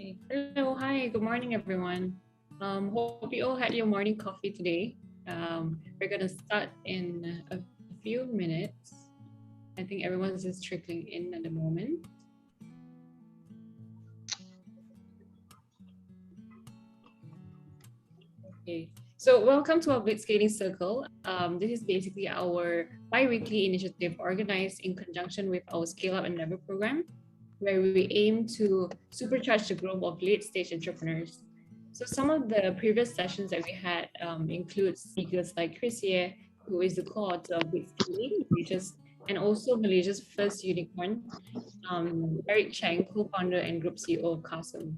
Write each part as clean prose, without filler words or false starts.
Okay. Hello, hi, good morning, everyone. Hope you all had your morning coffee today. We're gonna start in a few minutes. I think everyone's just trickling in at the moment. Okay. So welcome to our Blitzscaling Circle. This is basically our bi-weekly initiative organized in conjunction with our Scale Up Endeavor program, where we aim to supercharge the growth of late-stage entrepreneurs. So some of the previous sessions that we had include speakers like Riskiest, who is the co-author of Blitzscaling, and also Malaysia's first unicorn, Eric Chang, co-founder and group CEO of Castle.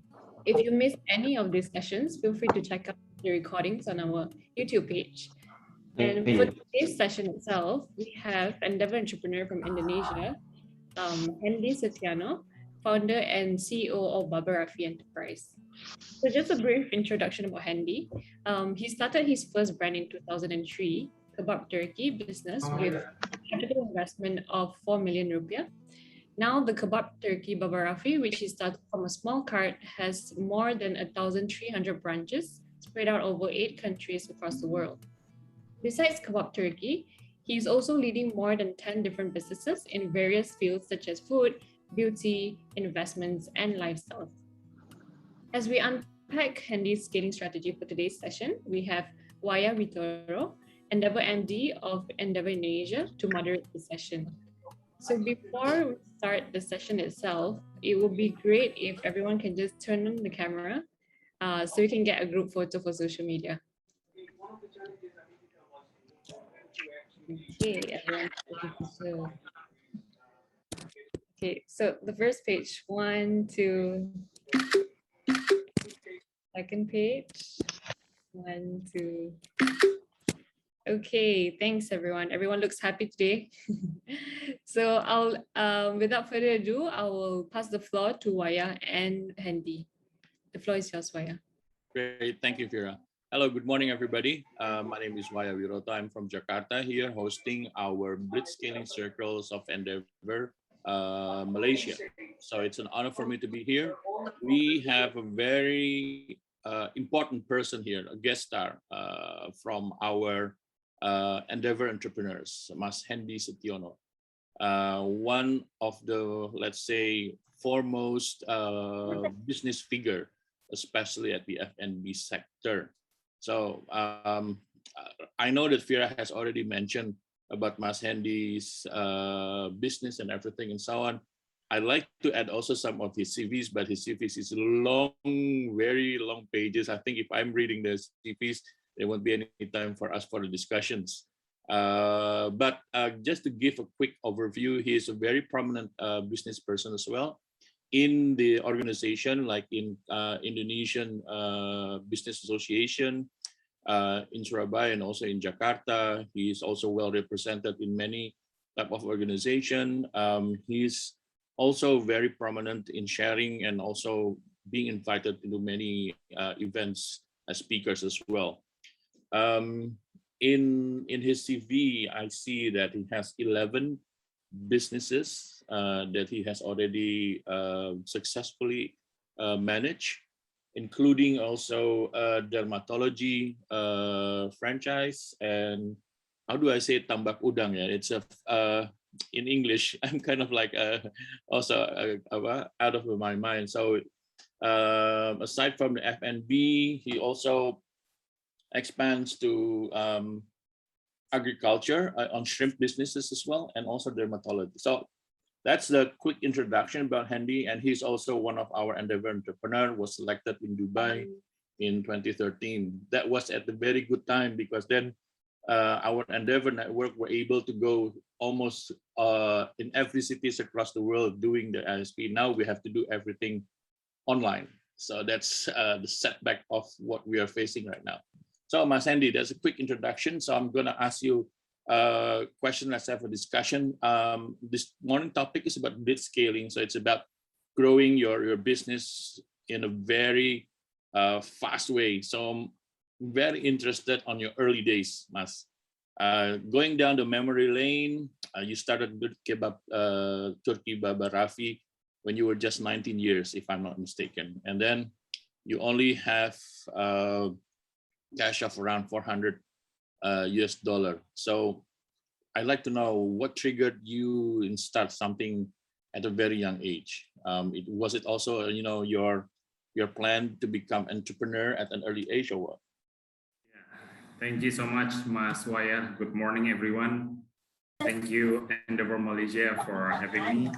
If you missed any of these sessions, feel free to check out the recordings on our YouTube page. And for today's session itself, we have Endeavor entrepreneur from Indonesia, Hendy Setiono, founder and CEO of Baba Rafi Enterprise. So just a brief introduction about Hendy. He started his first brand in 2003, Kebab Turkey business with capital investment of 4 million rupiah. Now the Kebab Turkey Baba Rafi, which he started from a small cart, has more than 1,300 branches spread out over 8 countries across the world. Besides Kebab Turkey, he's also leading more than 10 different businesses in various fields such as food, beauty, investments, and lifestyle. As we unpack Hendy's scaling strategy for today's session, we have Waya Vitoro, Endeavor MD of Endeavor Indonesia, to moderate the session. So before we start the session itself, it would be great if everyone can just turn on the camera so we can get a group photo for social media. Okay, everyone. Okay, so the first page, 1, 2, second page, 1, 2. Okay, thanks everyone. Everyone looks happy today. So I'll, without further ado, I will pass the floor to Waya and Hendy. The floor is yours, Waya. Great, thank you, Vera. Hello, good morning, everybody. My name is Waya Wiroto. I'm from Jakarta here, hosting our Blitzscaling Circles of Endeavor, Malaysia. So it's an honor for me to be here. We have a very important person here, a guest star from our Endeavor entrepreneurs, Mas Hendy Setiono. One of the, let's say, foremost business figure, especially at the F&B sector. So I know that Vera has already mentioned about Mas Hendy's business and everything and so on. I'd like to add also some of his CVs, but his CVs is long, very long pages. I think if I'm reading the CVs, there won't be any time for us for the discussions. But just to give a quick overview, he is a very prominent business person as well in the organization, like in Indonesian Business Association in Surabaya and also in Jakarta. He is also well represented in many type of organization. He's also very prominent in sharing and also being invited into many events as speakers as well. In his CV, I see that he has 11 businesses that he has already successfully managed, including also dermatology franchise and how do I say tambak udang? Yeah, it's a in English. I'm kind of like also out of my mind. So aside from the F&B, he also expands to agriculture on shrimp businesses as well, and also dermatology. So that's the quick introduction about Hendy, and he's also one of our Endeavor entrepreneur, was selected in Dubai in 2013. That was at the very good time because then our Endeavor network were able to go almost in every cities across the world doing the ISP. Now we have to do everything online. So that's the setback of what we are facing right now. So, Mas Hendy, that's a quick introduction. So I'm going to ask you a question. Let's have a discussion. This morning topic is about blitzscaling. So it's about growing your business in a very fast way. So I'm very interested on your early days, Mas. Going down the memory lane, you started with Kebab Turkey Baba Rafi. when you were just 19 years, if I'm not mistaken. And then you only have cash of around 400 US dollar. So I'd like to know what triggered you in start something at a very young age. Was it also, you know, your plan to become entrepreneur at an early age, or what? Thank you so much, Mas Waya. Good morning, everyone. Thank you, Endeavor Malaysia, for having me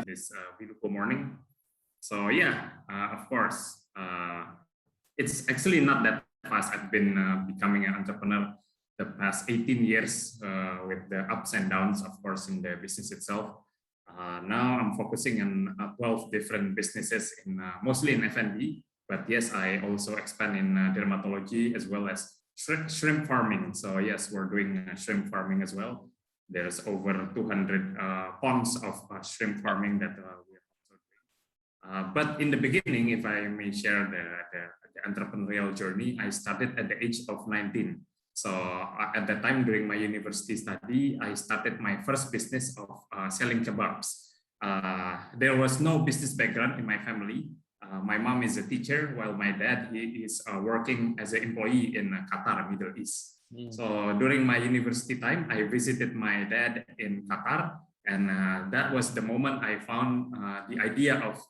this beautiful morning. So yeah, of course, it's actually not that fast. I've been becoming an entrepreneur the past 18 years with the ups and downs, of course, in the business itself. Now I'm focusing on 12 different businesses, in mostly in F&B, but yes, I also expand in dermatology as well as shrimp farming. So yes, we're doing shrimp farming as well. There's over 200 ponds of shrimp farming that we are also doing. But in the beginning, if I may share the entrepreneurial journey, I started at the age of 19. So at that time during my university study, I started my first business of selling kebabs. There was no business background in my family. My mom is a teacher, while my dad he is working as an employee in Qatar, Middle East. So during my university time, I visited my dad in Qatar, and that was the moment I found the idea of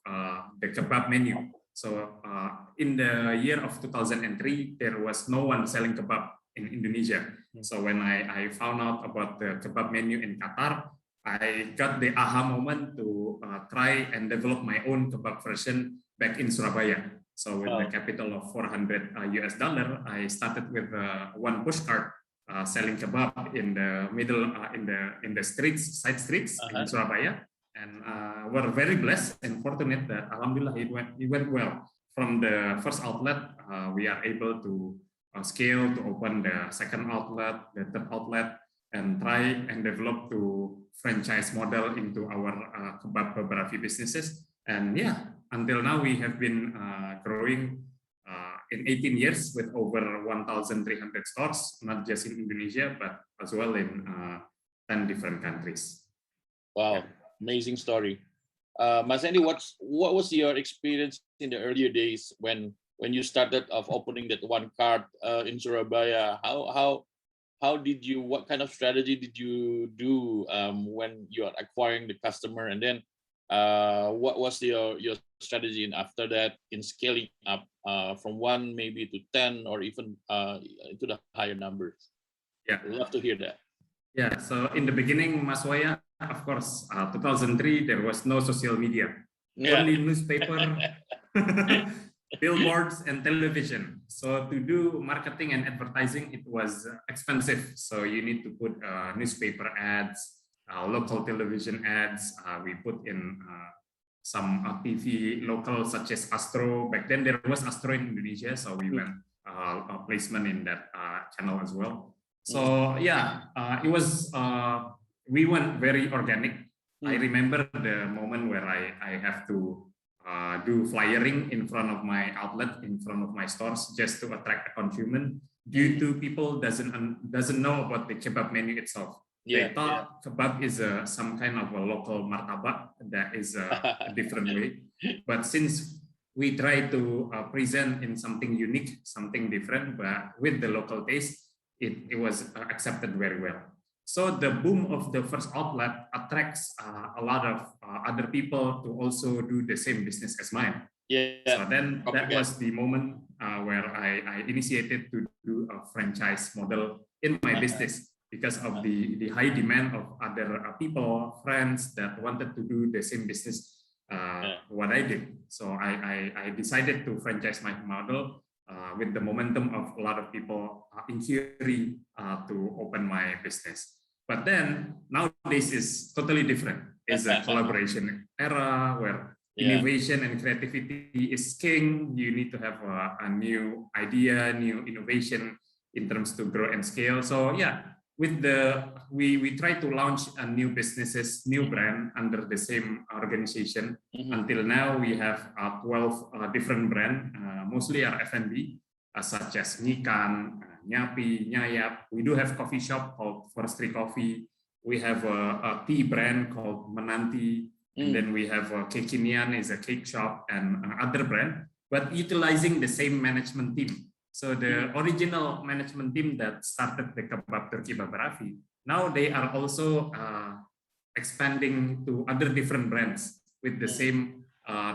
the kebab menu. So in the year of 2003, there was no one selling kebab in Indonesia. So when I found out about the kebab menu in Qatar, I got the aha moment to try and develop my own kebab version back in Surabaya. So with the capital of 400 US dollar, I started with one pushcart selling kebab in the middle, in the streets, side streets in Surabaya, and we're very blessed and fortunate that Alhamdulillah it went well. From the first outlet, we are able to scale to open the second outlet, the third outlet, and try and develop to franchise model into our kebab Baba Rafi businesses. And yeah, until now we have been growing in 18 years with over 1,300 stores, not just in Indonesia, but as well in 10 different countries. Wow, amazing story. Mas Hendy, what was your experience in the earlier days when you started of opening that one cart in Surabaya? How did you, what kind of strategy did you do when you are acquiring the customer, and then what was your strategy in after that in scaling up from 1 maybe to 10 or even to the higher numbers? Yeah, I'd love to hear that. Yeah, so in the beginning, Mas Waya, of course, 2003 there was no social media, only newspaper, billboards, and television. So to do marketing and advertising, it was expensive. So you need to put newspaper ads, local television ads. We put in some TV local, such as Astro. Back then there was Astro in Indonesia, so we went placement in that channel as well. So yeah, it was, we went very organic. I remember the moment where I have to do flyering in front of my outlet, in front of my stores, just to attract a consumer, due to people doesn't know about the kebab menu itself. They thought kebab is some kind of a local martabak that is a different way. But since we try to present in something unique, something different, but with the local taste, it was accepted very well. So the boom of the first outlet attracts a lot of other people to also do the same business as mine. So then that was the moment where I initiated to do a franchise model in my business, because of the high demand of other people, friends that wanted to do the same business what I did. So I decided to franchise my model with the momentum of a lot of people in theory to open my business. But then nowadays is totally different. It's a collaboration era where innovation and creativity is king. You need to have a new idea, new innovation in terms to grow and scale. So yeah, with we try to launch a new businesses, new brand under the same organization. Until now, we have 12 different brands, mostly are F&B, such as Nyikan, Nyapi, Nyayap. We do have coffee shop called Forestry Coffee. We have a tea brand called Menanti. And then we have Kekinian is a cake shop and other brand, but utilizing the same management team. So the original management team that started the Kebab Turki Baba Rafi, now they are also expanding to other different brands with the same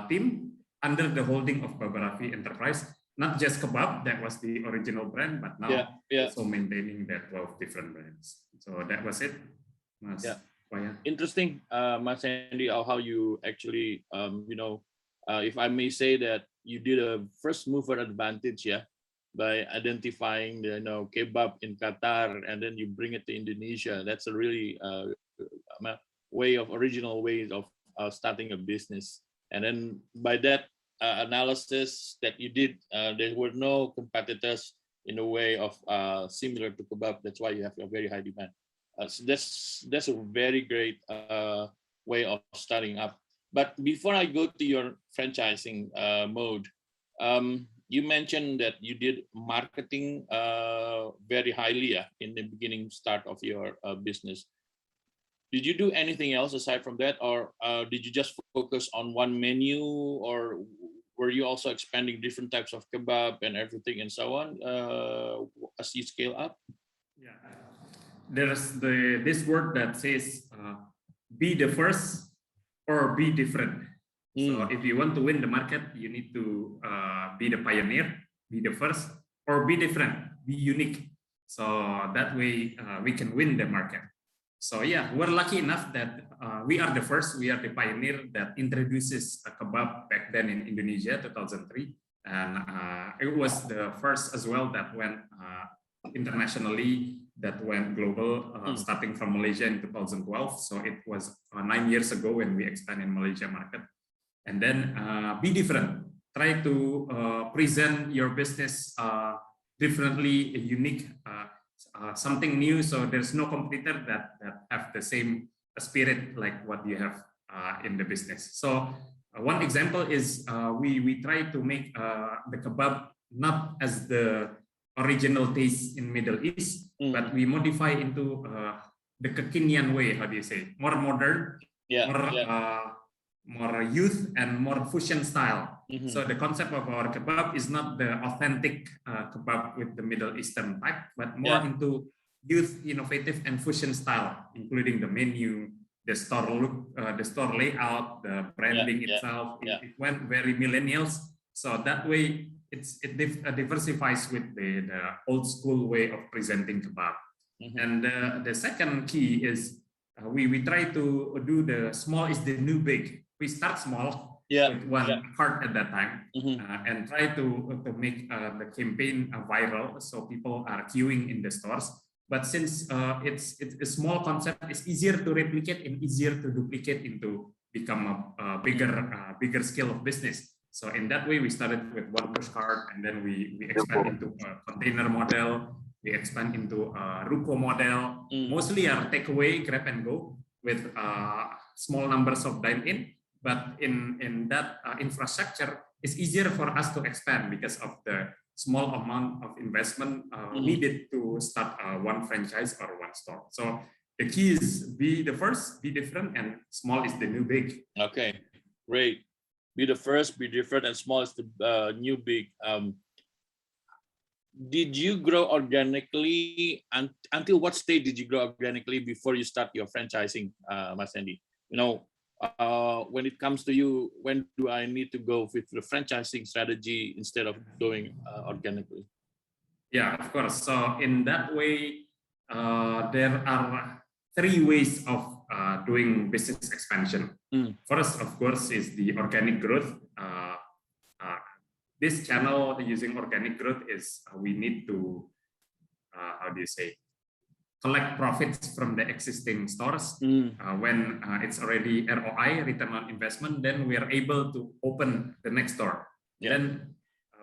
team under the holding of Baba Rafi Enterprise. Not just kebab, that was the original brand, but now also maintaining that 12 different brands. So that was it, Mas. Interesting, Mas Hendy, how you actually, if I may say that you did a first mover advantage, by identifying the kebab in Qatar, and then you bring it to Indonesia. That's a really original way of starting a business. And then by that analysis that you did, there were no competitors in a way of similar to kebab. That's why you have a very high demand. So that's a very great way of starting up. But before I go to your franchising mode, you mentioned that you did marketing very highly in the beginning start of your business. Did you do anything else aside from that, or did you just focus on one menu, or were you also expanding different types of kebab and everything and so on as you scale up? Yeah, there's this word that says be the first or be different. So if you want to win the market, you need to be the pioneer, be the first, or be different, be unique. So that way we can win the market. So yeah, we're lucky enough that we are the first, we are the pioneer that introduces a kebab back then in Indonesia, 2003. And it was the first as well that went internationally, that went global, starting from Malaysia in 2012. So it was 9 years ago when we expanded in Malaysia market. And then be different. Try to present your business differently, unique, something new. So there's no competitor that have the same spirit like what you have in the business. So one example is we try to make the kebab not as the original taste in Middle East, but we modify into the Kekinian way. How do you say? More modern, more youth, and more fusion style. So the concept of our kebab is not the authentic kebab with the Middle Eastern type, but more into youth, innovative, and fusion style, including the menu, the store look, the store layout, the branding itself. It went very millennials. So that way, it diversifies with the old school way of presenting kebab. And the second key is we try to do the small is the new big. We start small with one cart at that time and try to make the campaign viral, so people are queuing in the stores. But since it's a small concept, it's easier to replicate and easier to duplicate into become a bigger scale of business. So in that way, we started with one push cart, and then we expand into a container model. We expand into a ruko model. Mostly are takeaway, grab and go with small numbers of dine-in. But in that infrastructure, it's easier for us to expand because of the small amount of investment needed to start one franchise or one store. So the key is be the first, be different, and small is the new big. Okay, great. Be the first, be different, and small is the new big. Did you grow organically, and until what stage did you grow organically before you start your franchising, Mas Hendy? When it comes to you, when do I need to go with the franchising strategy instead of going organically? Yeah, of course. So in that way, there are three ways of doing business expansion. First, of course, is the organic growth. This channel using organic growth is we need to, how do you say, collect profits from the existing stores. When it's already ROI, return on investment, then we are able to open the next store. Then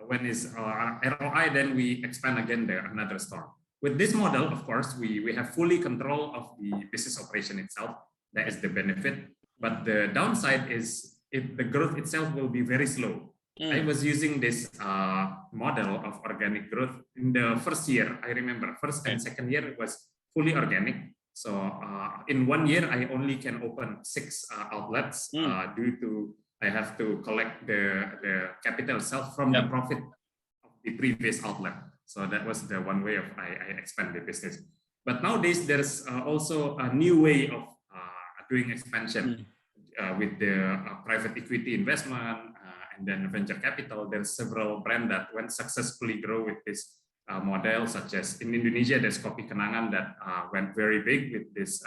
when it's ROI, then we expand again another store. With this model, of course, we have fully control of the business operation itself. That is the benefit. But the downside is the growth itself will be very slow. I was using this model of organic growth in the first year. I remember first and second year it was fully organic. So in 1 year, I only can open 6 outlets due to I have to collect the capital itself from the profit of the previous outlet. So that was the one way of I expand the business. But nowadays, there's also a new way of doing expansion with the private equity investment and then venture capital. There's several brands that went successfully grow with this model, such as in Indonesia, there's Kopi Kenangan that went very big with this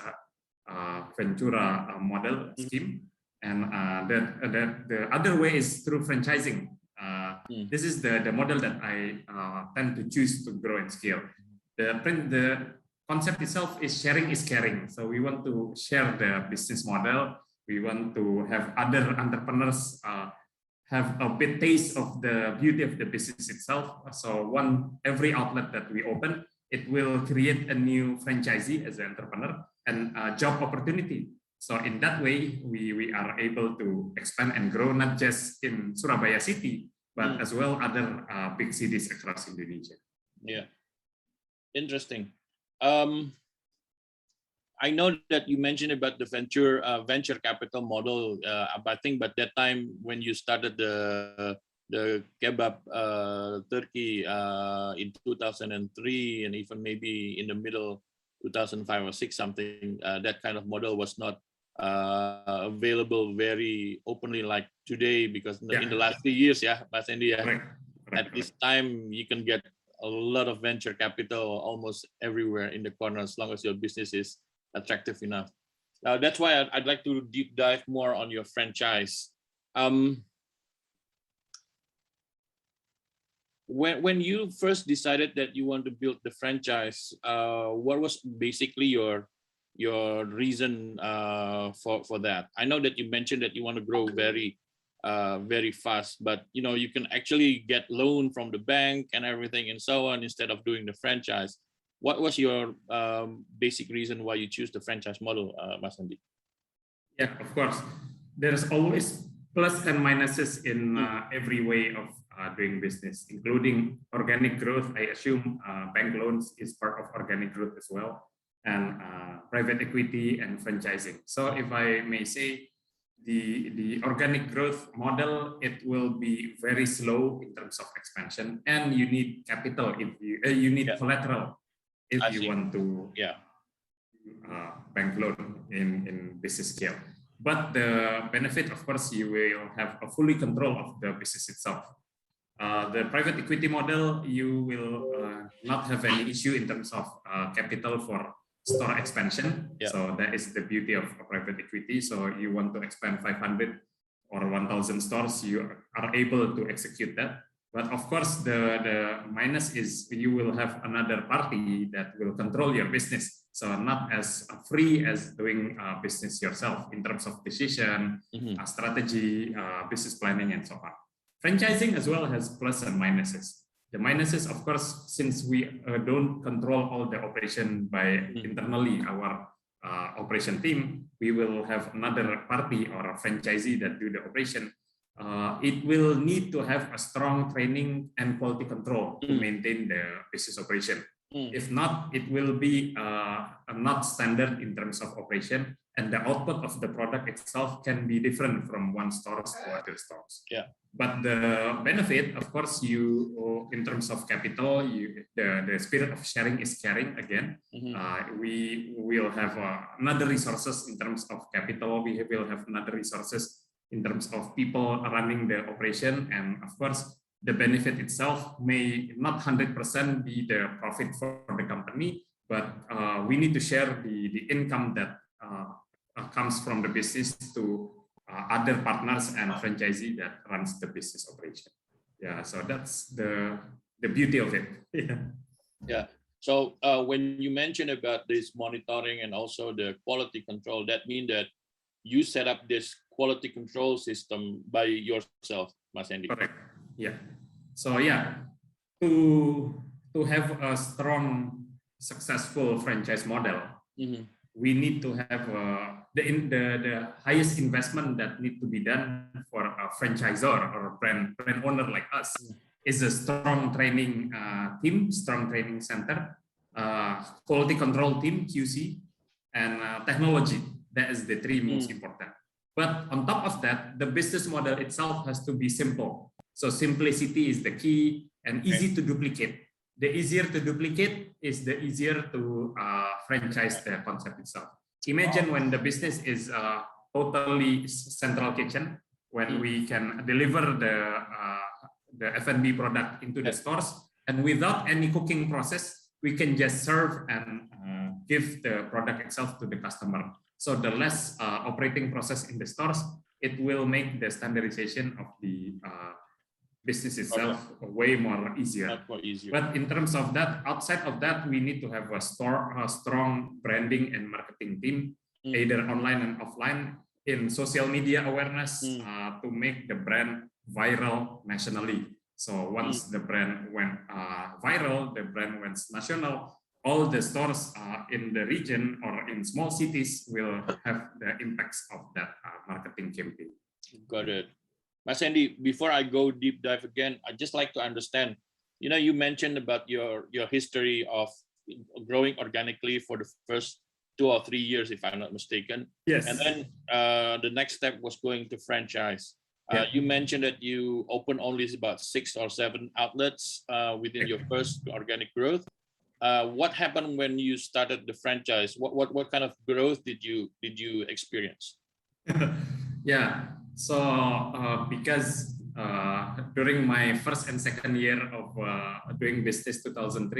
Ventura model scheme. And the other way is through franchising. This is the model that I tend to choose to grow and scale. The concept itself is sharing is caring. So we want to share the business model. We want to have other entrepreneurs have a bit taste of the beauty of the business itself. So every outlet that we open, it will create a new franchisee as an entrepreneur and a job opportunity. So in that way, we are able to expand and grow not just in Surabaya city, but as well other big cities across Indonesia. Yeah, interesting. I know that you mentioned about the venture capital model. I think, but that time when you started the kebab Turkey in 2003, and even maybe in the middle 2005 or 6 something, that kind of model was not available very openly like today, because in the last 3 years, Mas Hendy, at this time you can get a lot of venture capital almost everywhere in the corner as long as your business is attractive enough. That's why I'd like to deep dive more on your franchise. When you first decided that you want to build the franchise, what was basically your reason for that? I know that you mentioned that you want to grow very fast, but you can actually get loan from the bank and everything and so on instead of doing the franchise. What was your basic reason why you choose the franchise model, Mas Hendy? Yeah, of course. There's always plus and minuses in every way of doing business, including organic growth. I assume bank loans is part of organic growth as well, and private equity and franchising. So if I may say, the organic growth model, it will be very slow in terms of expansion, and you need capital if you need collateral if you want to bank loan in business scale. But the benefit, of course, you will have a fully control of the business itself. The private equity model, you will not have any issue in terms of capital for store expansion. So that is the beauty of private equity. So you want to expand 500 or 1,000 stores, you are able to execute that. But of course, the minus is you will have another party that will control your business. So not as free as doing business yourself in terms of decision, strategy, business planning, and so on. Franchising as well has plus and minuses. The minuses, of course, since we don't control all the operation by internally, our operation team, we will have another party or a franchisee that do the operation. It will need to have a strong training and quality control to maintain the business operation. If not, it will be not standard in terms of operation, and the output of the product itself can be different from one store to other stores. But the benefit, of course, you in terms of capital, the spirit of sharing is caring again. We will have another resources in terms of capital. We will have another resources in terms of people running the operation, and of course, the benefit itself may not 100% be the profit for the company, but we need to share the income that comes from the business to other partners and franchisee that runs the business operation. So that's the beauty of it. So when you mention about this monitoring and also the quality control, that means that you set up this quality control system by yourself, Mas Hendy. Correct. So to have a strong, successful franchise model, we need to have the highest investment that need to be done for a franchisor or a brand owner like us is a strong training team, strong training center, quality control team, QC, and technology. That is the three most important. But on top of that, the business model itself has to be simple. So simplicity is the key and easy to duplicate. The easier to duplicate is the easier to franchise the concept itself. Imagine when the business is totally central kitchen, when we can deliver the F&B product into the stores, and without any cooking process, we can just serve and give the product itself to the customer. So the less operating process in the stores, it will make the standardization of the business itself way more easier. But in terms of that, outside of that, we need to have a strong branding and marketing team, either online and offline, in social media awareness to make the brand viral nationally. So once the brand went viral, the brand went national, all the stores in the region or in small cities will have the impacts of that marketing campaign. Got it. Mas Hendy, before I go deep dive again, I'd just like to understand, you mentioned about your history of growing organically for the first 2 or 3 years, if I'm not mistaken. Yes. And then the next step was going to franchise. You mentioned that you opened only about 6 or 7 outlets within your first organic growth. What happened when you started the franchise? What kind of growth did you experience? Yeah. So because during my first and second year of doing business 2003,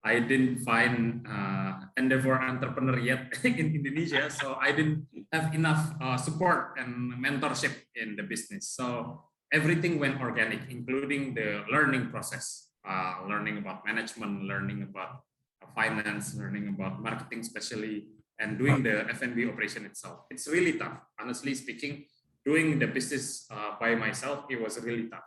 I didn't find endeavor entrepreneur yet in Indonesia. So I didn't have enough support and mentorship in the business. So everything went organic, including the learning process, learning about management, learning about finance, learning about marketing especially, and doing the F&B operation itself. It's really tough, honestly speaking. Doing the business by myself, it was really tough.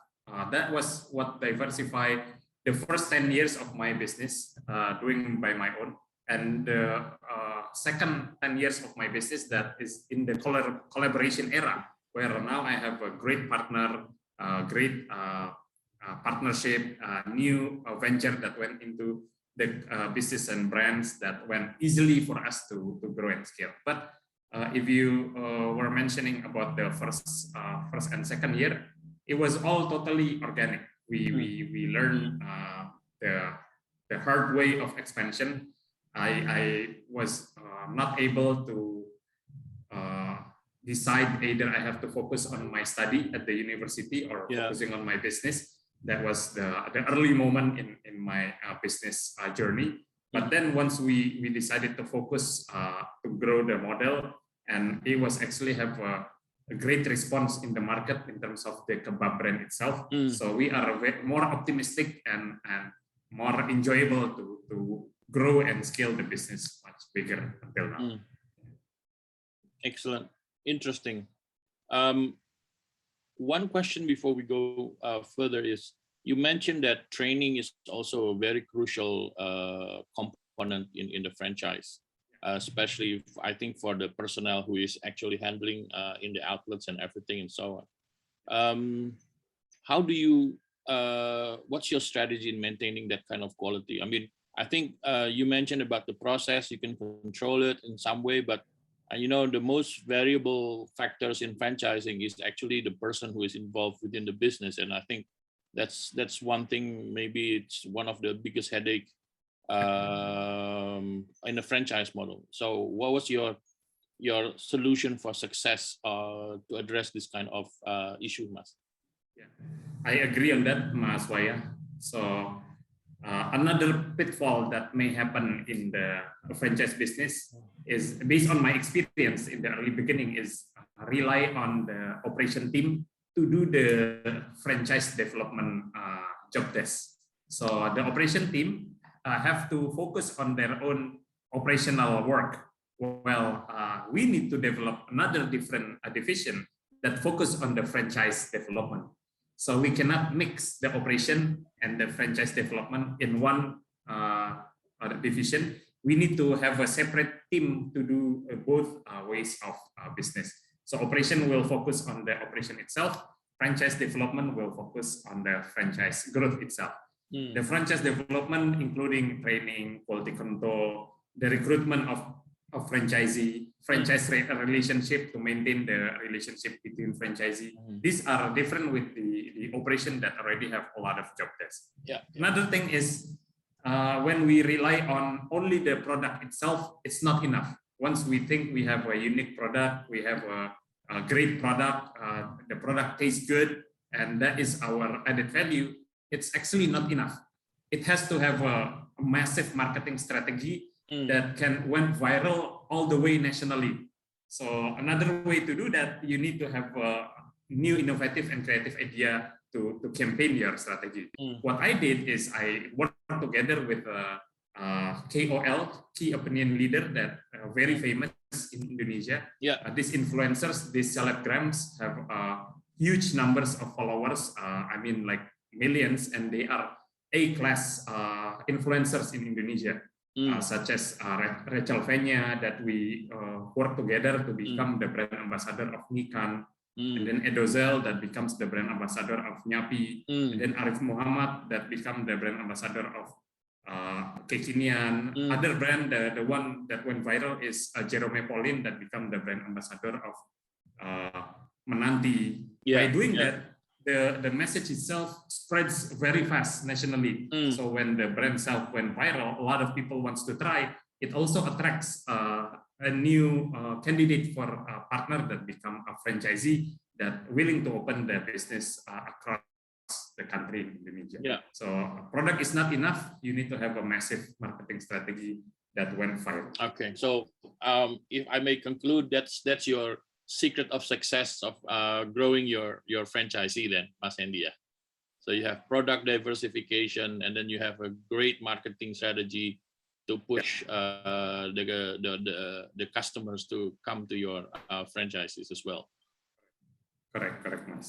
That was what diversified the first 10 years of my business, doing by my own. And the second 10 years of my business, that is in the collaboration era, where now I have a great partner, great partnership, new venture that went into the business and brands that went easily for us to grow and scale. But if you were mentioning about the first and second year, it was all totally organic. We learned the hard way of expansion. I was not able to decide either I have to focus on my study at the university or focusing on my business. That was the early moment in my business journey. But then once we decided to focus to grow the model, and it was actually have a great response in the market in terms of the kebab brand itself. So we are more optimistic and more enjoyable to grow and scale the business much bigger until now. Excellent. Interesting. One question before we go further is, you mentioned that training is also a very crucial component in the franchise. Especially, I think, for the personnel who is actually handling in the outlets and everything and so on. How do you, what's your strategy in maintaining that kind of quality? I mean, I think you mentioned about the process, you can control it in some way, but the most variable factors in franchising is actually the person who is involved within the business. And I think that's one thing, maybe it's one of the biggest headache in the franchise model. So what was your solution for success to address this kind of issue, Mas? Yeah, I agree on that, Mas Waya. So another pitfall that may happen in the franchise business is, based on my experience in the early beginning, is rely on the operation team to do the franchise development job desk. So the operation team have to focus on their own operational work. Well, we need to develop another different division that focus on the franchise development. So we cannot mix the operation and the franchise development in one division. We need to have a separate team to do both ways of business. So operation will focus on the operation itself. Franchise development will focus on the franchise growth itself. The franchise development, including training, quality control, the recruitment of a franchise relationship, to maintain the relationship between franchisee. These are different with the operation that already have a lot of job desks. Another thing is when we rely on only the product itself, it's not enough. Once we think we have a unique product, we have a great product, the product tastes good, and that is our added value, it's actually not enough. It has to have a massive marketing strategy that can went viral all the way nationally. So another way to do that, you need to have a new innovative and creative idea to campaign your strategy. What I did is I worked together with a KOL, key opinion leader, that very famous in Indonesia. These influencers, these celebgrams have huge numbers of followers. I mean, like millions, and they are A-class influencers in Indonesia, such as Rachel Fenya, that we work together to become the brand ambassador of Nikan, and then Edozel, that becomes the brand ambassador of Nyapi, and then Arif Muhammad, that become the brand ambassador of Kekinian. Other brand, the one that went viral is Jerome Pauline, that become the brand ambassador of Menanti. By doing that, the message itself spreads very fast nationally. So when the brand itself went viral, a lot of people wants to try. It also attracts a new candidate for a partner that become a franchisee that willing to open their business across the country in Indonesia. So product is not enough. You need to have a massive marketing strategy that went viral. Okay, so if I may conclude, that's your secret of success of growing your franchisee then, Mas Hendy. So you have product diversification, and then you have a great marketing strategy to push the customers to come to your franchises as well. Correct, Mas.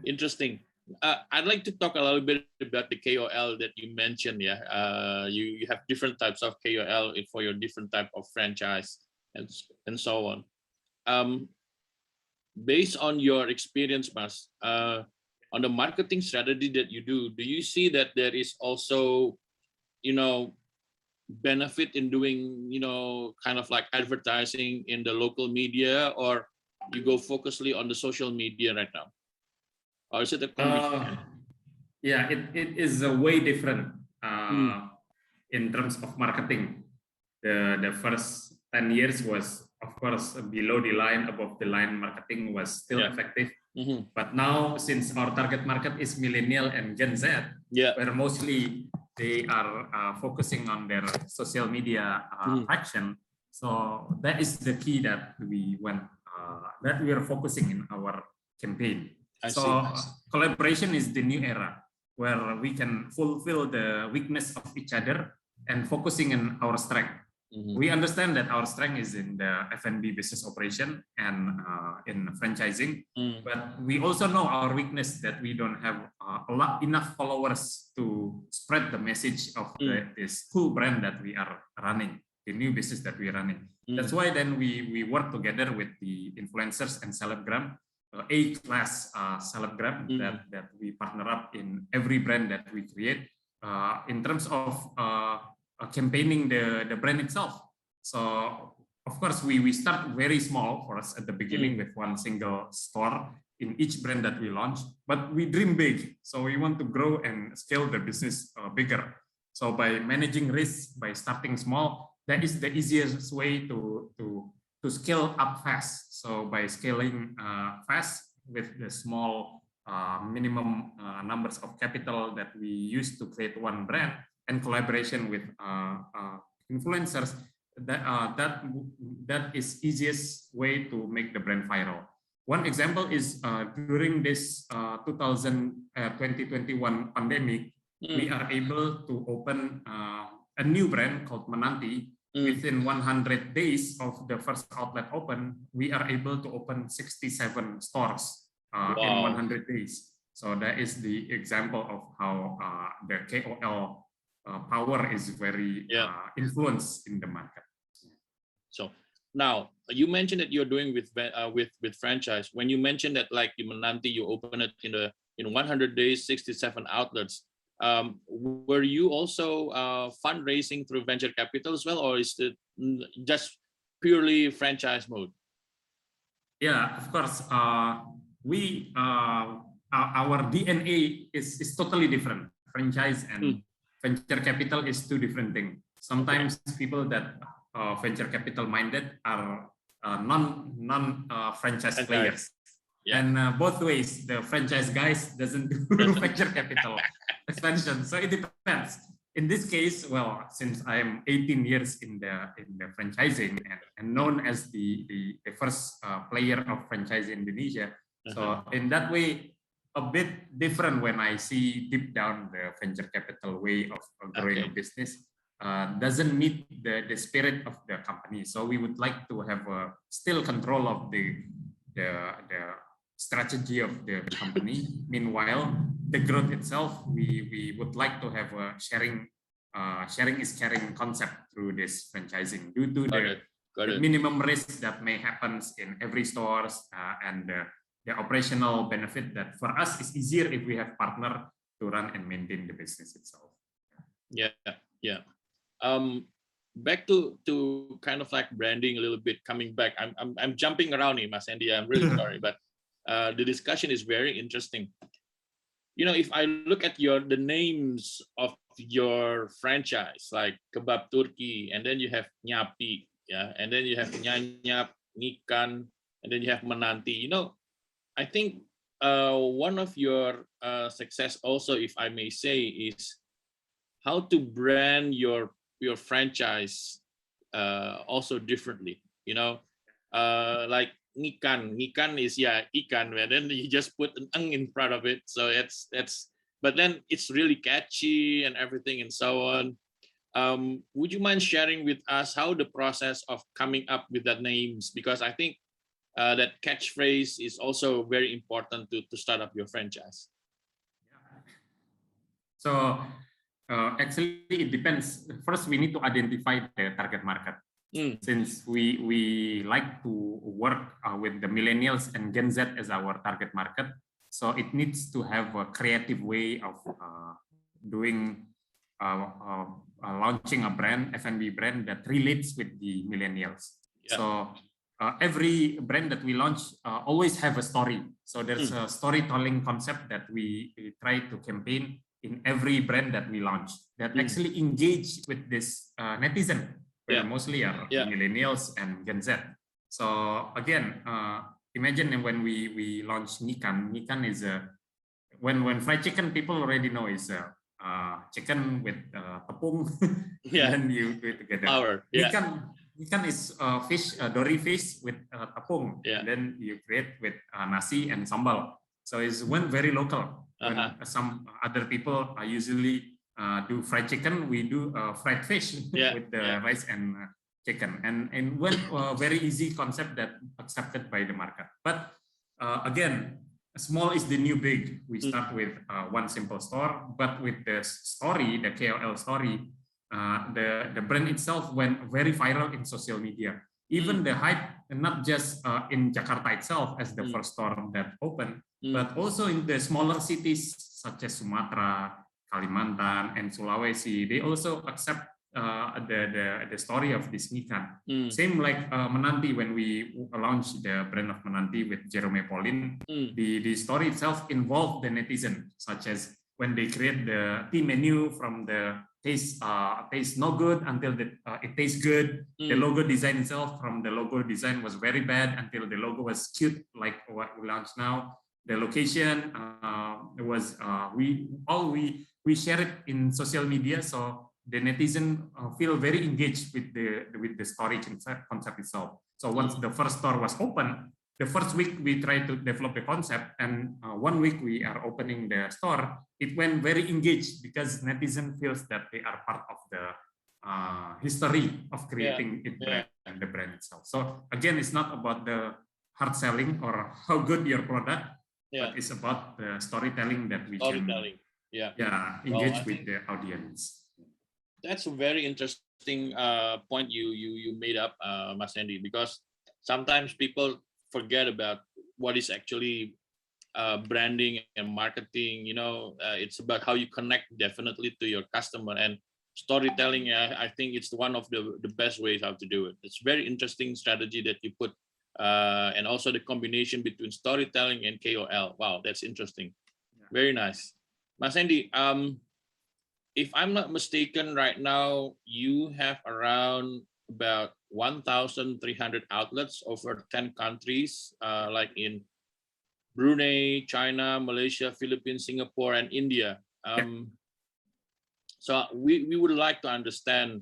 Interesting. I'd like to talk a little bit about the KOL that you mentioned. You have different types of KOL for your different type of franchise and so on. Based on your experience, Mas, on the marketing strategy that you do you see that there is also, benefit in doing, kind of like advertising in the local media, or you go focusedly on the social media right now? Or is it a combination? It is a way different in terms of marketing. The first 10 years was, of course, below the line, above the line marketing was still effective. But now, since our target market is millennial and Gen Z, where mostly they are focusing on their social media action, so that is the key that we are focusing in our campaign. I see. Collaboration is the new era where we can fulfill the weakness of each other and focusing on our strength. We understand that our strength is in the F&B business operation and in franchising, but we also know our weakness, that we don't have enough followers to spread the message of this cool brand that we are running, the new business that we are running. That's why then we work together with the influencers and celebgram, A-class celebgram that we partner up in every brand that we create in terms of campaigning the brand itself. So of course we start very small for us at the beginning with one single store in each brand that we launch, but we dream big. So we want to grow and scale the business bigger. So by managing risk, by starting small, that is the easiest way to scale up fast. So by scaling fast with the small minimum numbers of capital that we use to create one brand, and collaboration with influencers, that is easiest way to make the brand viral. One example is during this 2021 pandemic, we are able to open a new brand called Menanti. Within 100 days of the first outlet open, we are able to open 67 stores in 100 days. So that is the example of how the KOL power is very influenced in the market. So now you mentioned that you're doing with franchise. When you mentioned that, like you Menanti, you open it in 100 days, 67 outlets. Were you also fundraising through venture capital as well, or is it just purely franchise mode? Yeah, of course. Our DNA is totally different. Franchise and venture capital is two different things. Sometimes people that venture capital minded are non franchise players. Yeah. And both ways, the franchise guys doesn't do venture capital expansion. So it depends. In this case, well, since I'm 18 years in the franchising and known as the first player of franchise in Indonesia, so in that way, a bit different when I see deep down the venture capital way of growing a business. Doesn't meet the spirit of the company. So we would like to have still control of the strategy of the company. Meanwhile, the growth itself, we would like to have a sharing is caring concept through this franchising due to the minimum risk that may happen in every stores and the operational benefit that for us is easier if we have partner to run and maintain the business itself. Yeah. Back to kind of like branding a little bit, coming back. I'm jumping around here, Mas Hendy. I'm really sorry, but the discussion is very interesting. You know, if I look at the names of your franchise, like Kebab Turki, and then you have Nyapi, yeah, and then you have Nyanyap, Nikan, and then you have Menanti. You know, I think one of your success also, if I may say, is how to brand your franchise also differently. You know, like Nikan is ikan, and then you just put an eng in front of it, so it's but then it's really catchy and everything and so on. Would you mind sharing with us how the process of coming up with that names, because I think that catchphrase is also very important to start up your franchise. So actually it depends. First we need to identify the target market. Since we like to work with the millennials and Gen Z as our target market, so it needs to have a creative way of doing launching a brand, F&B brand that relates with the millennials. So every brand that we launch always have a story. So there's a storytelling concept that we try to campaign in every brand that we launch that actually engage with this netizen. Mostly are millennials and Gen Z. So again, imagine when we launch Nikan. Nikan is when fried chicken, people already know is chicken with tepung, and you do it together. Nikan is fish, dory fish with tepung, and then you create with nasi and sambal. So it's one very local. When some other people usually do fried chicken, we do fried fish with the rice and chicken, and one very easy concept that accepted by the market. But again, small is the new big. We start with one simple store, but with the story, the KOL story, the brand itself went very viral in social media. Even the hype, not just in Jakarta itself as the first store that opened, but also in the smaller cities such as Sumatra, Kalimantan, and Sulawesi. They also accept the story of this Nikan. Same like Menanti, when we launched the brand of Menanti with Jerome Pauline, the story itself involved the netizen, such as when they create the tea menu from the taste no good until it tastes good. The logo design itself, from the logo design was very bad until the logo was cute, like what we launched now. The location was we share it in social media, so the netizen feel very engaged with the story concept itself. So once the first store was open, the first week we tried to develop the concept, and 1 week we are opening the store. It went very engaged because netizen feels that they are part of the history of creating the brand itself. So again, it's not about the hard selling or how good your product, but it's about the storytelling that we can engage with the audience. That's a very interesting point you made up, Mas Hendy, because sometimes people forget about what is actually branding and marketing. You know, it's about how you connect definitely to your customer, and storytelling, I think it's one of the best ways how to do it. It's very interesting strategy that you put, and also the combination between storytelling and KOL. Wow, that's interesting. Very nice. Mas Hendy, if I'm not mistaken, right now you have around about 1,300 outlets over 10 countries, like in Brunei, China, Malaysia, Philippines, Singapore, and India. So we would like to understand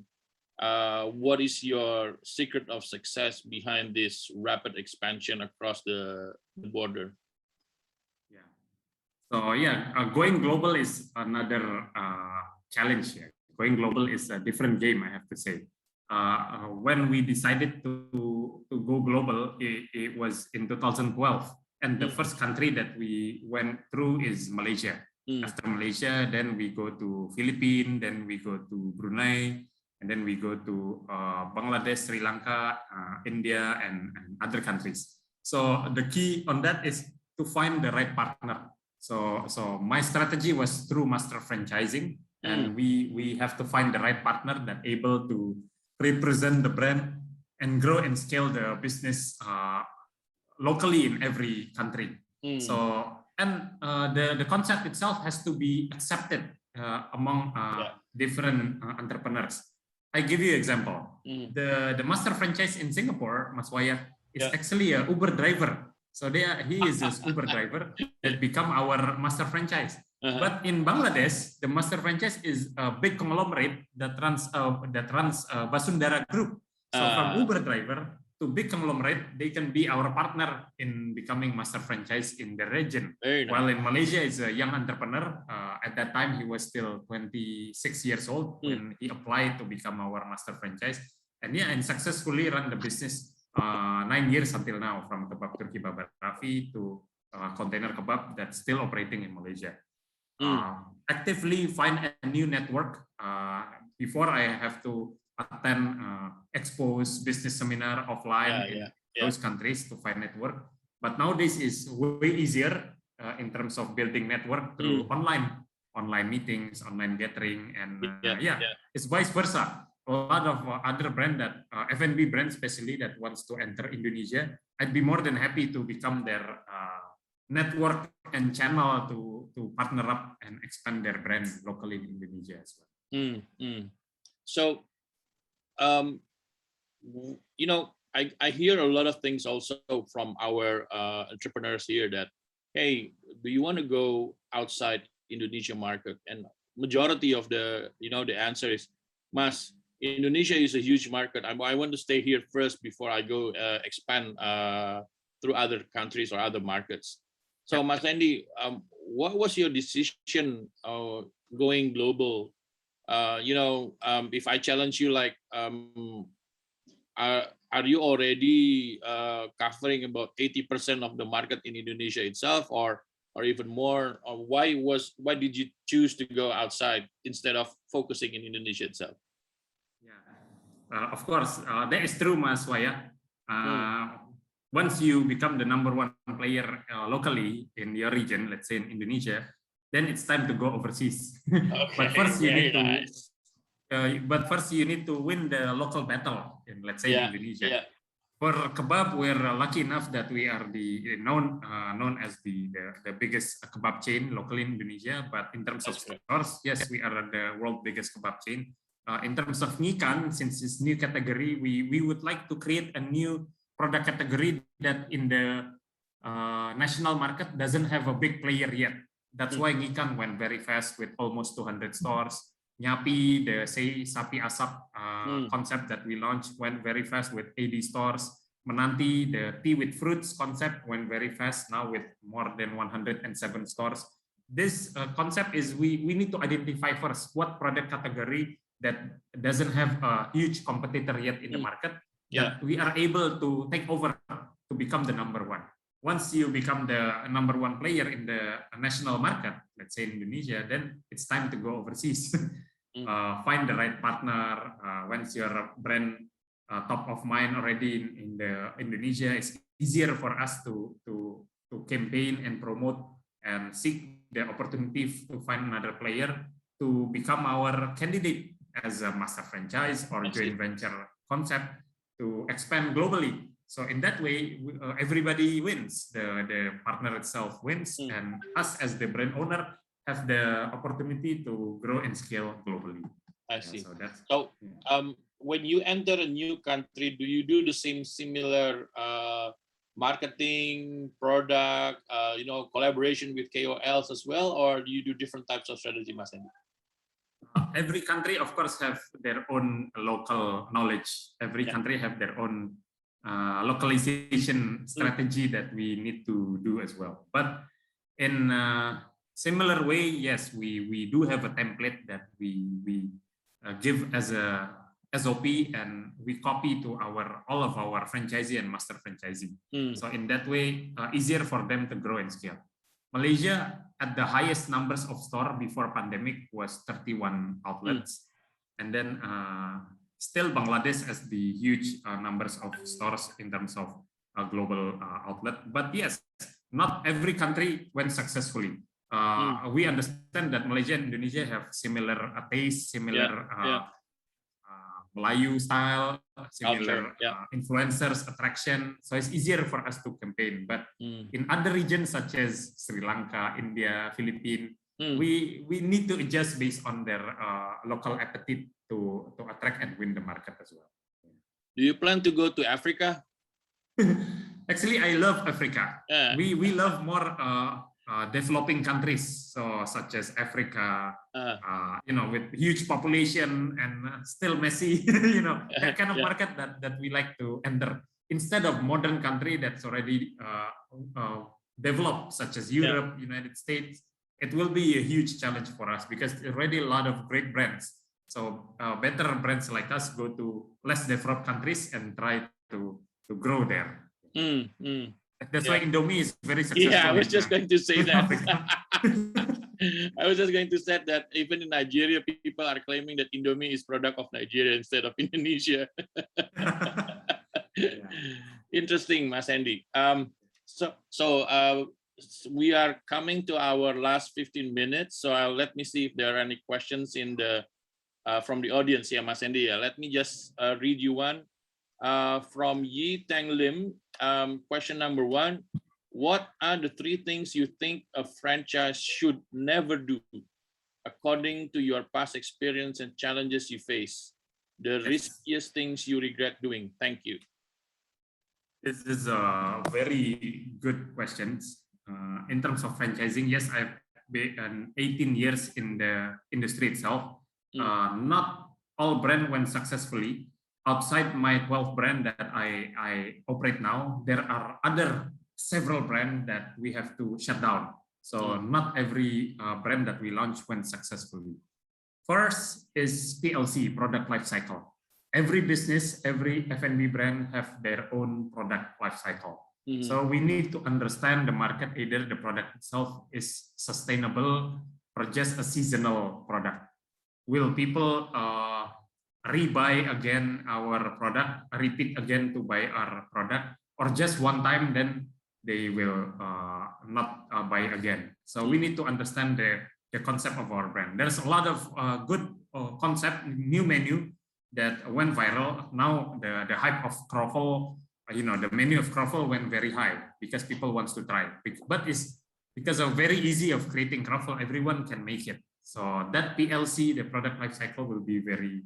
what is your secret of success behind this rapid expansion across the border? Yeah. So yeah, going global is another challenge here. Going global is a different game, I have to say. When we decided to go global, it was in 2012. And the first country that we went through is Malaysia. After Malaysia, then we go to Philippines, then we go to Brunei, and then we go to Bangladesh, Sri Lanka, India, and other countries. So the key on that is to find the right partner. So my strategy was through master franchising, and we have to find the right partner that able to represent the brand and grow and scale the business locally in every country. So and the concept itself has to be accepted among different entrepreneurs. I give you an example. The master franchise in Singapore, Mas Waya, is actually an Uber driver. So he is an Uber driver that become our master franchise. But in Bangladesh, the master franchise is a big conglomerate that runs Basundara Group. So from Uber driver to big conglomerate, they can be our partner in becoming master franchise in the region. Nice. While in Malaysia, is a young entrepreneur. At that time, he was still 26 years old when he applied to become our master franchise. And successfully run the business 9 years until now, from Kebab Turki Baba Rafi to container kebab that's still operating in Malaysia. Actively find a new network. Before I have to attend expos, business seminar offline in those countries to find network. But nowadays is way easier in terms of building network through online meetings, online gathering, and it's vice versa. A lot of other brand that F&B brand especially that wants to enter Indonesia, I'd be more than happy to become their network and channel to partner up and expand their brand locally in Indonesia as well. So you know, I hear a lot of things also from our entrepreneurs here that, hey, do you want to go outside Indonesia market? And majority of the answer is, Mas, Indonesia is a huge market. I want to stay here first before I go expand through other countries or other markets. So Mas Hendy, what was your decision going global? If I challenge you, like, are you already covering about 80% of the market in Indonesia itself, or even more? Or why did you choose to go outside instead of focusing in Indonesia itself? Of course, that is true, Mas Waya. Once you become the #1 player locally in your region, let's say in Indonesia, then it's time to go overseas. But first you need to win the local battle in, let's say, Indonesia. For kebab, we're lucky enough that we are known as the biggest kebab chain locally in Indonesia. But in terms of stores, yes, we are the world's biggest kebab chain. In terms of ikan, since it's new category, we would like to create a new product category that in the national market doesn't have a big player yet. That's why ikan went very fast with almost 200 stores. Nyapi, the sapi asap concept that we launched, went very fast with 80 stores. Menanti, the tea with fruits concept, went very fast now with more than 107 stores. This concept is we need to identify first what product category that doesn't have a huge competitor yet in the market, that we are able to take over to become the #1. Once you become the #1 player in the national market, let's say Indonesia, then it's time to go overseas. Find the right partner. Once your brand top of mind already in the Indonesia, it's easier for us to campaign and promote and seek the opportunity to find another player to become our candidate as a master franchise or joint venture concept to expand globally. So in that way, everybody wins. The partner itself wins, and us as the brand owner have the opportunity to grow and scale globally. I see. So when you enter a new country, do you do the similar marketing, product, collaboration with KOLs as well, or do you do different types of strategy, Mas Hendy? Every country, of course, have their own local knowledge. Every country have their own localization strategy that we need to do as well. But in a similar way, yes, we do have a template that we give as a SOP, and we copy to all of our franchisee and master franchisee. So in that way, easier for them to grow and scale. Malaysia at the highest numbers of store before pandemic was 31 outlets, and then still Bangladesh has the huge numbers of stores in terms of global outlet. But yes, not every country went successfully. We understand that Malaysia and Indonesia have similar taste, similar Melayu style, similar influencers attraction, so it's easier for us to campaign. But in other regions such as Sri Lanka, India, Philippines, we need to adjust based on their local appetite to attract and win the market as well. Do you plan to go to Africa? Actually, I love Africa. We love more developing countries, so such as Africa, with huge population and still messy, that kind of market that we like to enter. Instead of modern country that's already developed, such as Europe, United States, it will be a huge challenge for us because already a lot of great brands. So better brands like us go to less developed countries and try to grow there. That's why Indomie is very successful. Yeah, I was just going to say that. I was just going to say that even in Nigeria, people are claiming that Indomie is product of Nigeria instead of Indonesia. Interesting, Mas Hendy. So we are coming to our last 15 minutes. So let me see if there are any questions from the audience here, Mas Hendy. Let me just read you one. From Yi Tang Lim, question number 1, what are the 3 things you think a franchise should never do according to your past experience and challenges you face? The riskiest things you regret doing? Thank you. This is a very good question. In terms of franchising, yes, I've been 18 years in the industry itself. Not all brand went successfully. Outside my 12 brand that I operate now, there are several brands that we have to shut down. So not every brand that we launch went successfully. First is PLC, product life cycle. Every business, every F&B brand have their own product life cycle. So we need to understand the market, either the product itself is sustainable or just a seasonal product. Will people rebuy again our product, repeat again to buy our product, or just one time then they will not buy again? So we need to understand the concept of our brand. There's a lot of good concept, new menu that went viral. Now the hype of Kroffel, the menu of Kroffel went very high because people wants to try. But it's because of very easy of creating Kroffel, everyone can make it. So that PLC, the product life cycle, will be very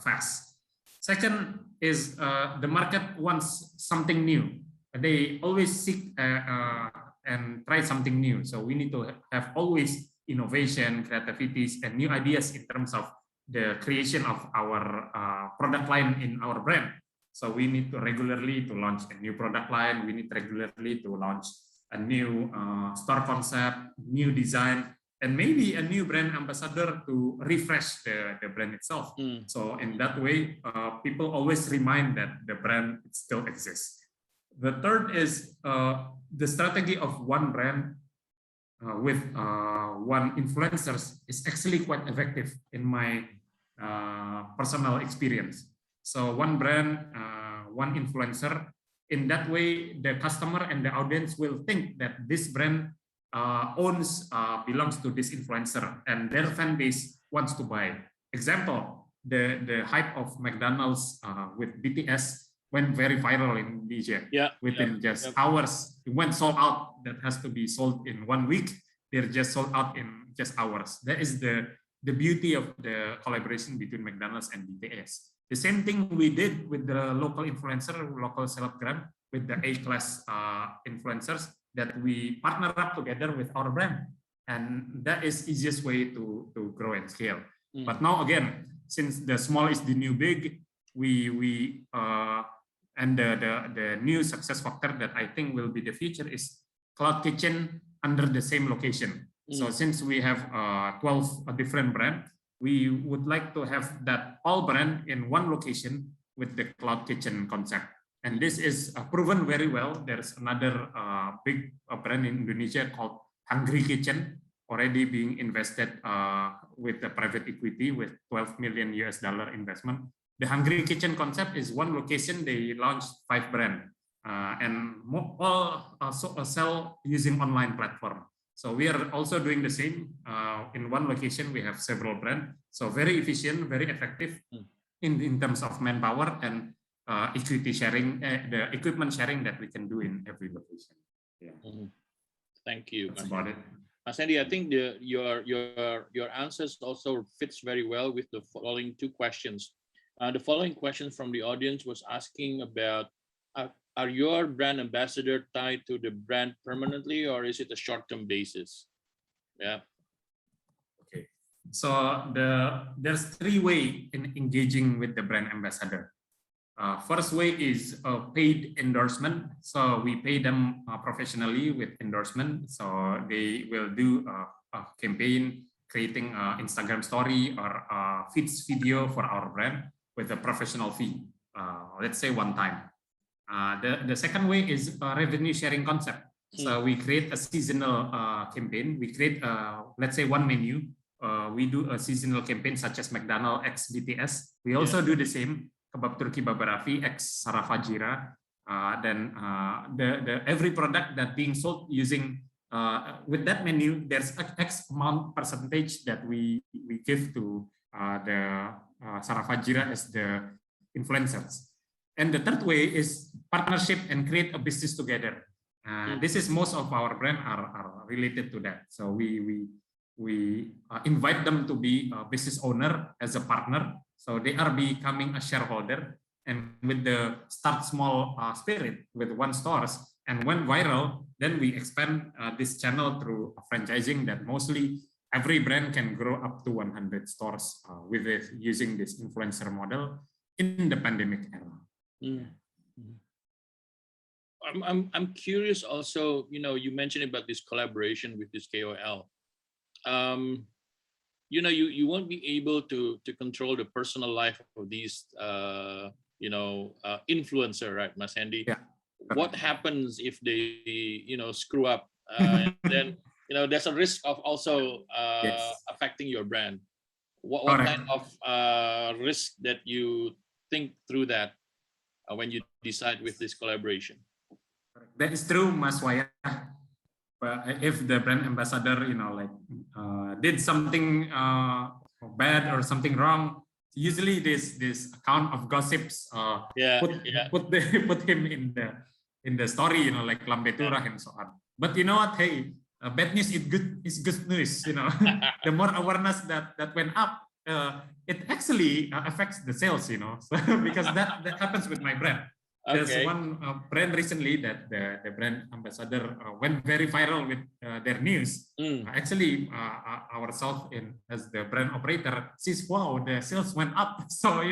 fast. Second is the market wants something new. They always seek and try something new. So we need to have always innovation, creativities, and new ideas in terms of the creation of our product line in our brand. So we need to regularly to launch a new product line. We need regularly to launch a new store concept, new design, and maybe a new brand ambassador to refresh the brand itself. So in that way, people always remind that the brand still exists. The third is the strategy of one brand with one influencers is actually quite effective in my personal experience. So one brand, one influencer, in that way, the customer and the audience will think that this brand belongs to this influencer and their fan base wants to buy. Example, the hype of McDonald's with BTS went very viral in Indonesia. Within just hours, it went sold out. That has to be sold in 1 week. They're just sold out in just hours. That is the beauty of the collaboration between McDonald's and BTS. The same thing we did with the local influencer, local selebgram, with the A-class influencers that we partner up together with our brand. And that is easiest way to grow and scale. But now again, since the small is the new big, and the new success factor that I think will be the future is cloud kitchen under the same location. So since we have 12 different brands, we would like to have that all brand in one location with the cloud kitchen concept. And this is proven very well. There's another big brand in Indonesia called Hungry Kitchen, already being invested with the private equity with $12 million investment. The Hungry Kitchen concept is one location. They launched 5 brands and all sell using online platform. So we are also doing the same. In one location, we have several brands. So very efficient, very effective in terms of manpower and equity sharing, the equipment sharing that we can do in every location. Yeah. Thank you. That's about it. Hendy, I think your answers also fits very well with the following 2 questions. The following question from the audience was asking about, are your brand ambassador tied to the brand permanently, or is it a short-term basis? Yeah. Okay. So there's 3 ways in engaging with the brand ambassador. First way is a paid endorsement. So we pay them professionally with endorsement. So they will do a campaign creating an Instagram story or a feeds video for our brand with a professional fee. Let's say one time. The second way is a revenue sharing concept. So we create a seasonal campaign. We create, let's say, one menu. We do a seasonal campaign such as McDonald's X BTS. We also do the same. Kebab Turki Baba Rafi X Sarafajira. Then every product that being sold using with that menu, there's X amount percentage that we give to the Sarafajira as the influencers. And the third way is partnership and create a business together. This is most of our brand are related to that. So we invite them to be a business owner as a partner. So they are becoming a shareholder, and with the start small spirit with 1 stores and went viral, then we expand this channel through franchising that mostly every brand can grow up to 100 stores with it using this influencer model in the pandemic era. I'm curious also, you mentioned about this collaboration with this KOL. You won't be able to control the personal life of these influencer, right, Mas Hendy? Yeah. What happens if they screw up? Then there's a risk of also affecting your brand. What kind of risk that you think through that when you decide with this collaboration? That is true, Mas Waya. If the brand ambassador, did something bad or something wrong, usually this account of gossips put him in the story, like lambe turah and so on. But you know what? Hey, bad news is good news. The more awareness that went up, it actually affects the sales. So, because that happens with my brand. There's one brand recently that the brand ambassador went very viral with their news. Actually, ourselves as the brand operator sees, wow, the sales went up. So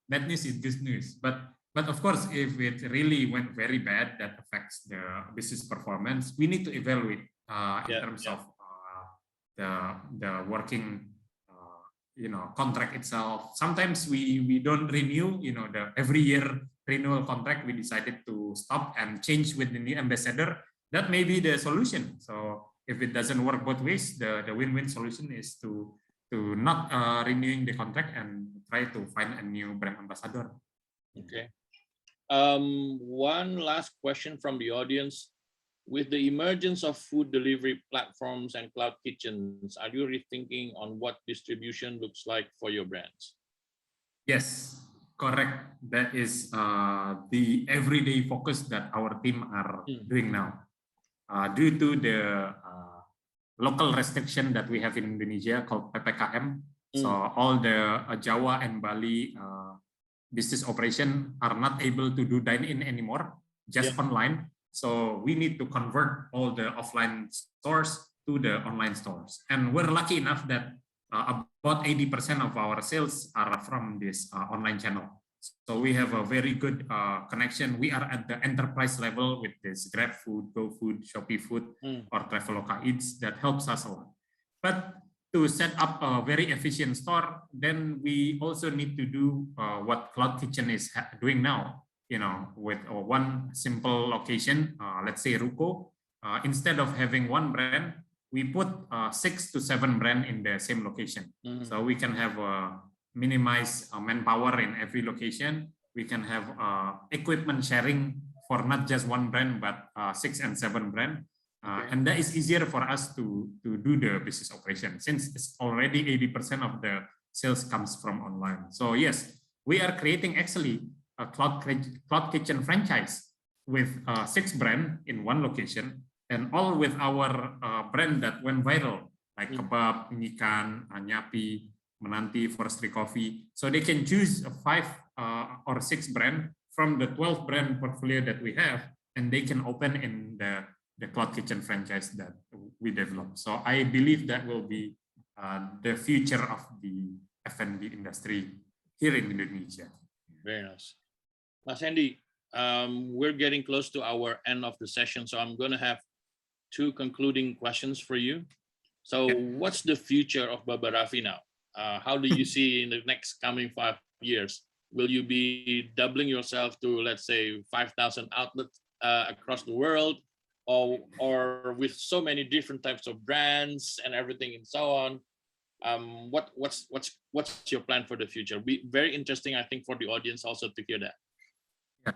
bad news is good news. But of course, if it really went very bad, that affects the business performance. We need to evaluate in terms of the working contract itself. Sometimes we don't renew. The every year renewal contract, we decided to stop and change with the new ambassador. That may be the solution. So if it doesn't work both ways, the win-win solution is to not renewing the contract and try to find a new brand ambassador. Okay. One last question from the audience. With the emergence of food delivery platforms and cloud kitchens, are you rethinking on what distribution looks like for your brands? Yes, correct. That is the everyday focus that our team are doing now. Due to the local restriction that we have in Indonesia called PPKM, so all the Jawa and Bali business operation are not able to do dine-in anymore, just online. So we need to convert all the offline stores to the online stores. And we're lucky enough that about 80% of our sales are from this online channel. So we have a very good connection. We are at the enterprise level with this Grab Food, Go Food, Shopee Food, or Traveloka Eats that helps us a lot. But to set up a very efficient store, then we also need to do what Cloud Kitchen is doing now. You know, with one simple location, let's say Ruko, instead of having one brand, we put 6 to 7 brands in the same location. So we can have minimize manpower in every location. We can have equipment sharing for not just one brand, but 6 and 7 brands. And that is easier for us to do the business operation since it's already 80% of the sales comes from online. So yes, we are creating actually a Cloud Kitchen franchise with 6 brands in one location, and all with our brand that went viral, like Kebab, Nyikan, Nyapi, Menanti, Forestry Coffee. So they can choose 5 or 6 brands from the 12 brand portfolio that we have, and they can open in the Cloud Kitchen franchise that we developed. So I believe that will be the future of the F&B industry here in Indonesia. Very nice. Mas Hendy, we're getting close to our end of the session, so I'm going to have 2 concluding questions for you. So what's the future of Baba Rafi now? How do you see in the next coming 5 years? Will you be doubling yourself to, let's say, 5,000 outlets across the world, or with so many different types of brands and everything and so on? What's your plan for the future? Be very interesting, I think, for the audience also to hear that. Yeah.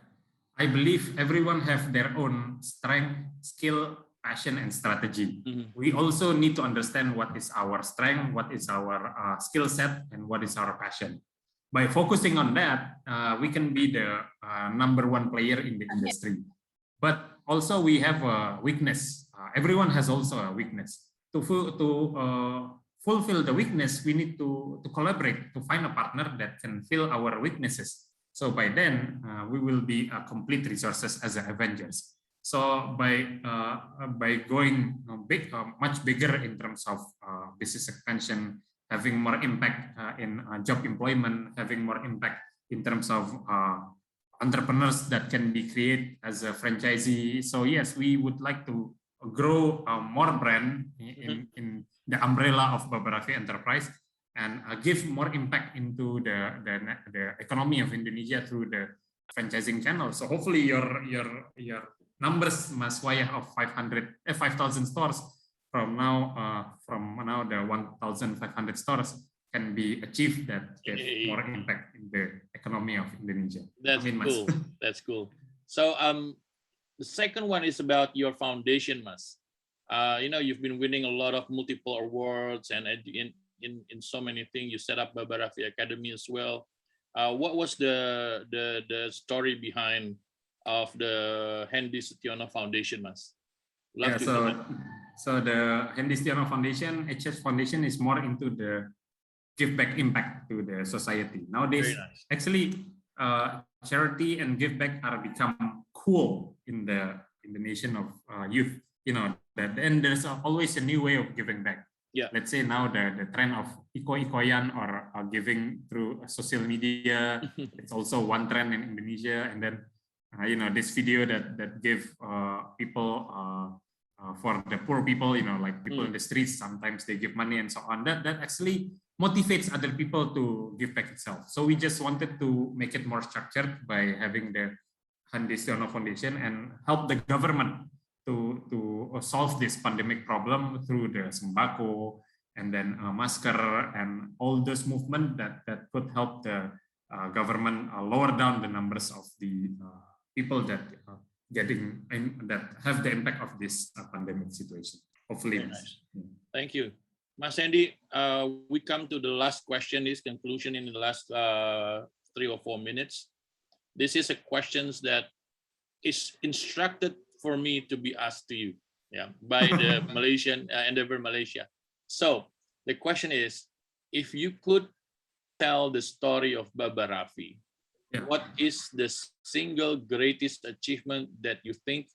I believe everyone have their own strength, skill, passion, and strategy. We also need to understand what is our strength, what is our skill set, and what is our passion. By focusing on that, we can be the #1 player in the industry. But also we have a weakness. Everyone has also a weakness. To fulfill the weakness, we need to collaborate, to find a partner that can fill our weaknesses. So by then, we will be complete resources as Avengers. So by going much bigger in terms of business expansion, having more impact in job employment, having more impact in terms of entrepreneurs that can be created as a franchisee. So yes, we would like to grow more brand in the umbrella of Baba Rafi Enterprise and give more impact into the economy of Indonesia through the franchising channel. So hopefully your numbers, Mas Wayah, of 5,000 stores from now the 1,500 stores can be achieved that get more impact in the economy of Indonesia. That's cool. That's cool. So the second one is about your foundation, Mas. You know, you've been winning a lot of multiple awards and in so many things. You set up Baba Rafi Academy as well. What was the story behind of the Hendy Setiono Foundation, Mas? So the Hendy Setiono Foundation, HS Foundation, is more into the give back impact to the society. Nowadays, actually, charity and give back are become cool in the nation of youth. You know, and there's always a new way of giving back. Yeah. Let's say now the trend of iko-ikoyan or giving through social media, it's also one trend in Indonesia. And then, you know, this video that give people for the poor people, you know, like people in the streets, sometimes they give money and so on. That actually motivates other people to give back itself. So we just wanted to make it more structured by having the Hendy Setiono Foundation and help the government to solve this pandemic problem through the sembako and then masker and all those movements that could help the government lower down the numbers of the people that that have the impact of this pandemic situation. Hopefully. Nice. Thank you. Mas Hendy, we come to the last question, this conclusion in the last 3 or 4 minutes. This is a question that is instructed for me to be asked to you, by the Malaysian Endeavor Malaysia. So the question is, if you could tell the story of Baba Rafi, what is the single greatest achievement that you think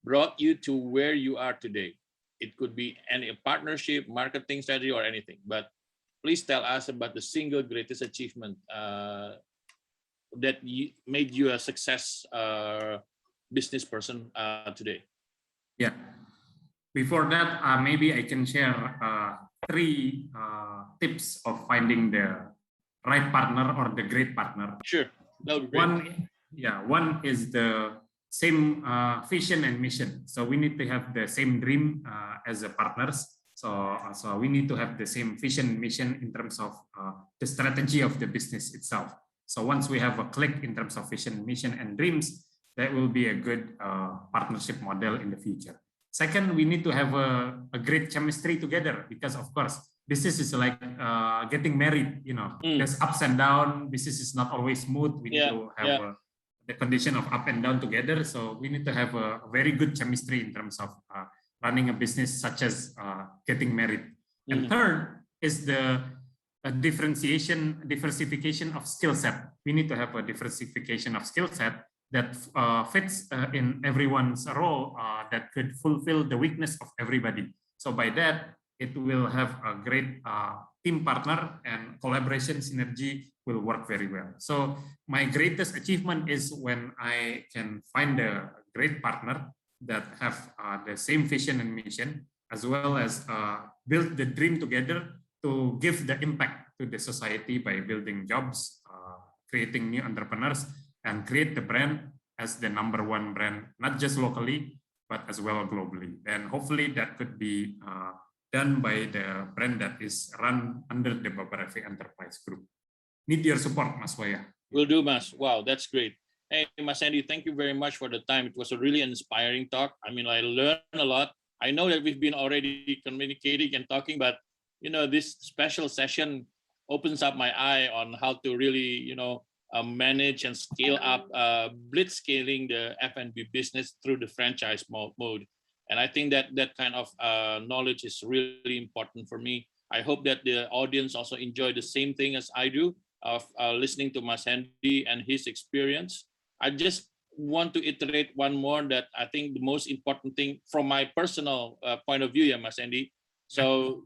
brought you to where you are today? It could be any partnership, marketing strategy, or anything. But please tell us about the single greatest achievement that made you a success business person today. Yeah. Before that, maybe I can share 3 tips of finding the right partner or the great partner. Sure, that would be great. One is the same vision and mission. So we need to have the same dream as a partners. So we need to have the same vision and mission in terms of the strategy of the business itself. So once we have a click in terms of vision, mission, and dreams, that will be a good partnership model in the future. Second, we need to have a great chemistry together, because of course, business is like getting married, there's ups and downs. Business is not always smooth. We need to have the condition of up and down together. So we need to have a very good chemistry in terms of running a business, such as getting married. And third is the diversification of skill set. We need to have a diversification of skill set that fits in everyone's role, that could fulfill the weakness of everybody. So by that, it will have a great team partner, and collaboration synergy will work very well. So my greatest achievement is when I can find a great partner that have the same vision and mission, as well as build the dream together to give the impact to the society by building jobs, creating new entrepreneurs, and create the brand as the #1 brand, not just locally, but as well globally. And hopefully that could be done by the brand that is run under the Baba Rafi Enterprise group. Need your support, Mas Waya. Will do, Mas. Wow, that's great. Hey, Mas Hendy, thank you very much for the time. It was a really inspiring talk. I mean, I learned a lot. I know that we've been already communicating and talking, but this special session opens up my eye on how to really, manage and scale up blitzscaling the F&B business through the franchise mode. And I think that kind of knowledge is really important for me. I hope that the audience also enjoy the same thing as I do of listening to Mas Hendy and his experience. I just want to iterate one more that I think the most important thing from my personal point of view, Mas Hendy. So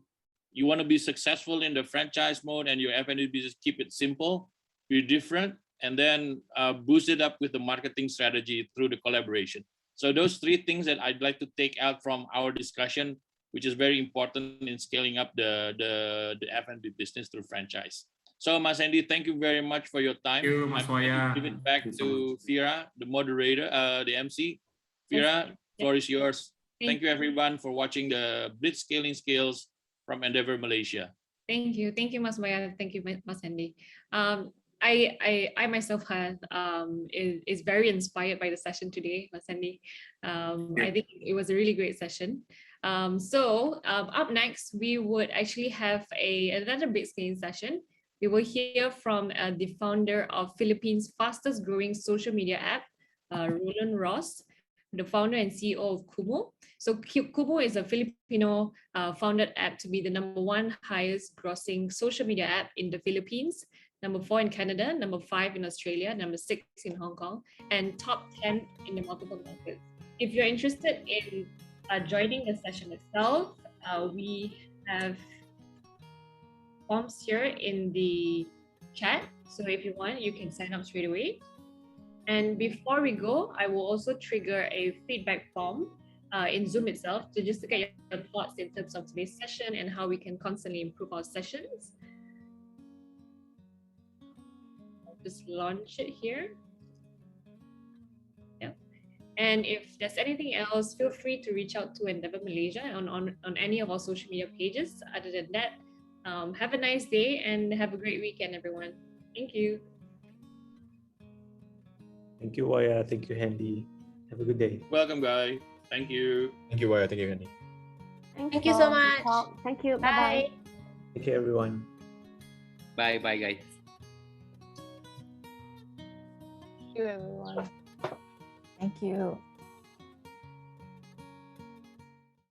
you want to be successful in the franchise mode and your F&B business, keep it simple, be different, and then boost it up with the marketing strategy through the collaboration. So those 3 things that I'd like to take out from our discussion, which is very important in scaling up the F&B business through franchise. So Mas Hendy, thank you very much for your time. Thank you, Mas Waya. Give it back to Fira, the moderator, the MC. Fira, floor is yours. Thank you everyone for watching the Blitzscaling Skills from Endeavor Malaysia. Thank you, Mas Waya. Thank you, Mas Hendy. I myself is very inspired by the session today, Mas Hendy. I think it was a really great session. So up next, we would actually have another Blitzscaling session. We will hear from the founder of Philippines' fastest growing social media app, Roland Ross, the founder and CEO of Kumu. So Kumu is a Filipino founded app to be the #1 highest grossing social media app in the Philippines, #4 in Canada, #5 in Australia, #6 in Hong Kong, and top 10 in the multiple markets. If you're interested in joining the session itself, we have forms here in the chat. So if you want, you can sign up straight away. And before we go, I will also trigger a feedback form in Zoom itself to just look at your thoughts in terms of today's session and how we can constantly improve our sessions. I'll just launch it here. Yeah. And if there's anything else, feel free to reach out to Endeavor Malaysia on any of our social media pages. Other than that, have a nice day and have a great weekend, everyone. Thank you. Thank you, Waya. Thank you, Hendy. Have a good day. Welcome, guys. Thank you. Thank you, Waya. Thank you, Hendy. Thank you so for the much. talk. Thank you. Bye. Bye-bye. Thank you, everyone. Bye, guys. Thank you, everyone. Thank you.